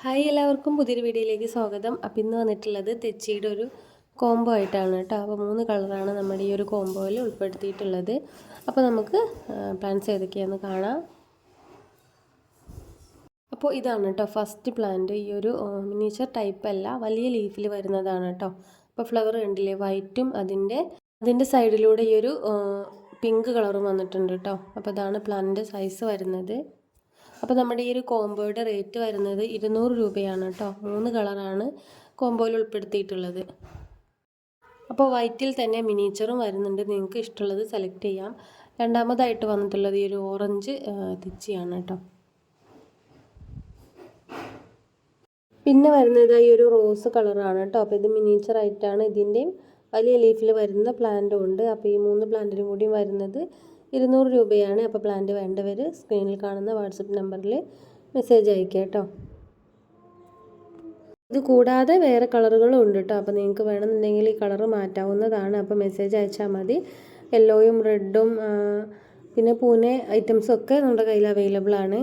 Hi എല്ലാവർക്കും പുതിയൊരു വീഡിയോയിലേക്ക് സ്വാഗതം. അപ്പോൾ ഇന്ന് വന്നിട്ടുള്ളത് തെച്ചിയുടെ ഒരു കോംബോ ആയിട്ടാണ് കേട്ടോ. അപ്പോൾ 3 കളറാണ് നമ്മുടെ ഈ ഒരു കോംബോയിൽ ഉൾപ്പെടുത്തിയിട്ടുള്ളത്. അപ്പോൾ നമുക്ക് പ്ലാന്റ്സ് ഏതൊക്കെയാണെന്ന് കാണാം. അപ്പോൾ ഇതാണ് കേട്ടോ ഫസ്റ്റ് പ്ലാന്റ്. ഈ ഒരു മിനിയേച്ചർ ടൈപ്പ് അല്ല, വലിയ ലീഫിൽ വരുന്നതാണ് കേട്ടോ. അപ്പോൾ ഫ്ലവർ കണ്ടില്ലേ, വൈറ്റും അതിൻ്റെ സൈഡിലൂടെ ഈ ഒരു പിങ്ക് കളറും വന്നിട്ടുണ്ട് കേട്ടോ. അപ്പോൾ ഇതാണ് പ്ലാന്റിൻ്റെ സൈസ് വരുന്നത്. അപ്പോൾ നമ്മുടെ ഈ ഒരു കോംബോയുടെ റേറ്റ് വരുന്നത് 200 രൂപയാണ് കേട്ടോ. 3 കളറാണ് കോംബോയിൽ ഉൾപ്പെടുത്തിയിട്ടുള്ളത്. അപ്പോൾ വൈറ്റിൽ തന്നെ മിനിയേച്ചറും വരുന്നുണ്ട്, നിങ്ങൾക്ക് ഇഷ്ടമുള്ളത് സെലക്ട് ചെയ്യാം. രണ്ടാമതായിട്ട് വന്നിട്ടുള്ളത് ഈ ഒരു ഓറഞ്ച് തെച്ചിയാണ് കേട്ടോ. പിന്നെ വരുന്നത് ഈ ഒരു റോസ് കളറാണ് കേട്ടോ. അപ്പോൾ ഇത് മിനിയേച്ചർ ആയിട്ടാണ്. ഇതിൻ്റെയും വലിയ ലീഫിൽ വരുന്ന പ്ലാന്റും ഉണ്ട്. അപ്പോൾ ഈ 3 പ്ലാന്റിനും കൂടി വരുന്നത് 200 രൂപയാണ്. അപ്പോൾ പ്ലാന്റ് വേണ്ടവർ സ്ക്രീനിൽ കാണുന്ന വാട്സപ്പ് നമ്പറിൽ മെസ്സേജ് അയക്കുക കേട്ടോ. ഇത് കൂടാതെ വേറെ കളറുകളും ഉണ്ട് കേട്ടോ. അപ്പോൾ നിങ്ങൾക്ക് വേണമെന്നുണ്ടെങ്കിൽ ഈ കളറ് മാറ്റാവുന്നതാണ്. അപ്പോൾ മെസ്സേജ് അയച്ചാൽ മതി. യെല്ലോയും റെഡും പിന്നെ പൂനെ ഐറ്റംസും ഒക്കെ നമ്മുടെ കയ്യിൽ അവൈലബിൾ ആണ്.